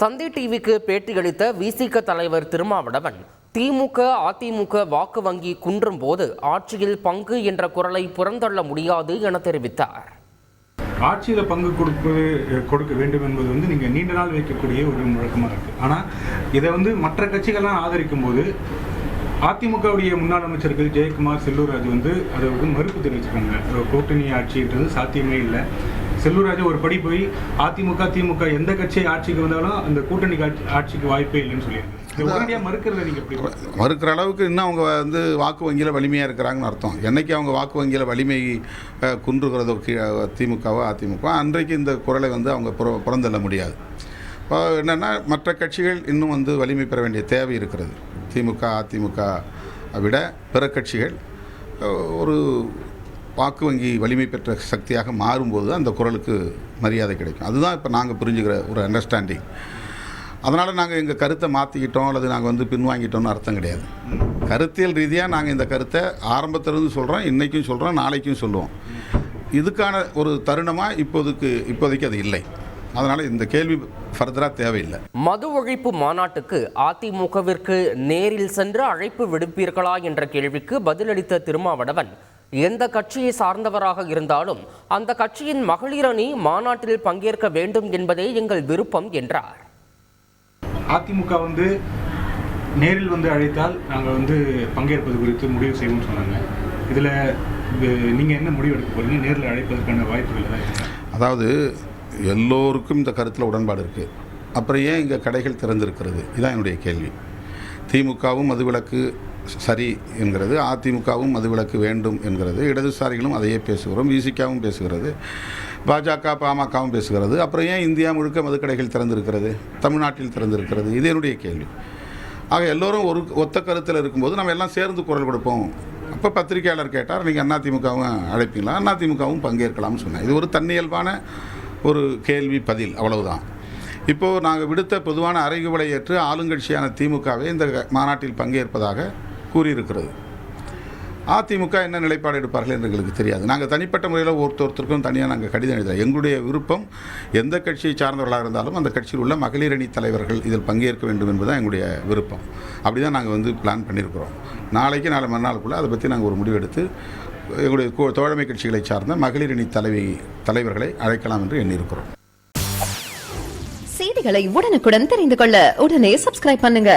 தந்தை டிவிக்கு பேட்டியளித்த விசிக தலைவர் திருமாவளவன் திமுக அதிமுக வாக்கு வங்கி குன்றும் போது ஆட்சியில் பங்கு என்ற குரலை புறந்தள்ள முடியாது என தெரிவித்தார். ஆட்சியில் பங்கு கொடுக்க வேண்டும் என்பது நீங்கள் நீண்ட நாள் வைக்கக்கூடிய ஒரு முழக்கமாக இருக்குது. ஆனால் இதை மற்ற கட்சிகள்லாம் ஆதரிக்கும் போது அதிமுகவுடைய முன்னாள் அமைச்சர்கள் ஜெயக்குமார், செல்லூர்ராஜ் அதை மறுப்பு தெரிவிச்சிருக்காங்க. கூட்டணி ஆட்சின்றது சாத்தியமே இல்லை. செல்லூர்ராஜ் ஒரு படி போய் அதிமுக திமுக எந்த கட்சி ஆட்சிக்கு வந்தாலும் அந்த கூட்டணி ஆட்சிக்கு வாய்ப்பே இல்லைன்னு சொல்லியிருக்காங்க. மறுக்கிற அளவுக்கு இன்னும் அவங்க வாக்கு வங்கியில் வலிமையாக இருக்கிறாங்கன்னு அர்த்தம். என்னைக்கு அவங்க வாக்கு வங்கியில் வலிமை குன்றுகிறதோ திமுகவோ அதிமுக அன்றைக்கு இந்த குரலை அவங்க புறந்தள்ள முடியாது. இப்போ என்னென்னா மற்ற கட்சிகள் இன்னும் வலிமை பெற வேண்டிய தேவை இருக்கிறது. திமுக அதிமுக விட பிற கட்சிகள் ஒரு வாக்கு வங்கி வலிமை பெற்ற சக்தியாக மாறும்போது அந்த குரலுக்கு மரியாதை கிடைக்கும். அதுதான் இப்போ நாங்கள் புரிஞ்சுக்கிற ஒரு அண்டர்ஸ்டாண்டிங். அதனால் நாங்கள் எங்கள் கருத்தை மாற்றிக்கிட்டோம் அல்லது நாங்கள் பின்வாங்கிட்டோம்னு அர்த்தம் கிடையாது. கருத்தியல் ரீதியாக நாங்கள் இந்த கருத்தை ஆரம்பத்திலிருந்து சொல்கிறோம், இன்றைக்கும் சொல்கிறோம், நாளைக்கும் சொல்லுவோம். இதுக்கான ஒரு தருணமாக இப்போதைக்கு அது இல்லை. அதனால் இந்த கேள்வி ஃபர்தராக தேவையில்லை. மது ஒழிப்பு மாநாட்டுக்கு அதிமுகவிற்கு நேரில் சென்று அழைப்பு விடுப்பீர்களா என்ற கேள்விக்கு பதிலளித்த திருமாவளவன், எந்த கட்சியை சார்ந்தவராக இருந்தாலும் அந்த கட்சியின் மகளிர் அணி மாநாட்டில் பங்கேற்க வேண்டும் என்பதே எங்கள் விருப்பம் என்றார். அதிமுக நேரில் அழைத்தால் நாங்கள் பங்கேற்பது குறித்து முடிவு செய்வோம்னு சொன்னாங்க. இதில் நீங்கள் என்ன முடிவு எடுக்க போறீங்க? நேரில் அழைப்பதற்கான வாய்ப்புகள் தான். அதாவது எல்லோருக்கும் இந்த கருத்தில் உடன்பாடு இருக்குது. அப்புறம் ஏன் இங்கே கடைகள் திறந்திருக்கிறது? இதுதான் என்னுடைய கேள்வி. திமுகவும் மதுவிலக்கு சரி என்கிறது, அதிமுகவும் மதுவிலக்கு வேண்டும் என்கிறது, இடதுசாரிகளும் அதையே பேசுகிறோம், விசிகாவும் பேசுகிறது, பாஜக பாமகவும் பேசுகிறது. அப்புறம் ஏன் இந்தியா முழுக்க மதுக்கடைகள் திறந்திருக்கிறது, தமிழ்நாட்டில் திறந்திருக்கிறது? இது என்னுடைய கேள்வி. ஆக எல்லோரும் ஒரு ஒத்த கருத்தில் இருக்கும்போது நம்ம எல்லாம் சேர்ந்து குரல் கொடுப்போம். அப்போ பத்திரிகையாளர் கேட்டார், நீங்கள் அதிமுகவும் அழைப்பீங்களா? அதிமுகவும் பங்கேற்கலாம்னு சொன்னேன். இது ஒரு தன்னியல்பான ஒரு கேள்வி பதில், அவ்வளவுதான். இப்போது நாங்கள் விடுத்த பொதுவான அறைகூவலை ஏற்று ஆளுங்கட்சியான திமுகவே இந்த மாநாட்டில் பங்கேற்பதாக கூறியிருக்கிறது. அதிமுக என்ன நிலைப்பாடு எடுப்பார்கள் என்று எங்களுக்கு தெரியாது. நாங்கள் தனிப்பட்ட முறையில் ஒருத்தருக்கும் தனியாக நாங்கள் கடிதம் எழுதலாம். எங்களுடைய விருப்பம் எந்த கட்சியை சார்ந்தவர்களாக இருந்தாலும் அந்த கட்சியில் உள்ள மகளிர் அணி தலைவர்கள் இதில் பங்கேற்க வேண்டும் என்பதுதான் எங்களுடைய விருப்பம். அப்படி தான் நாங்கள் பிளான் பண்ணியிருக்கிறோம். நாளை மறுநாளுக்குள்ளே அதை பற்றி நாங்கள் ஒரு முடிவெடுத்து எங்களுடைய தோழமை கட்சிகளை சார்ந்த மகளிர் அணி தலைவர்களை அழைக்கலாம் என்று எண்ணியிருக்கிறோம். செய்திகளை உடனுக்குடன் தெரிந்து கொள்ள உடனே சப்ஸ்கிரைப் பண்ணுங்க.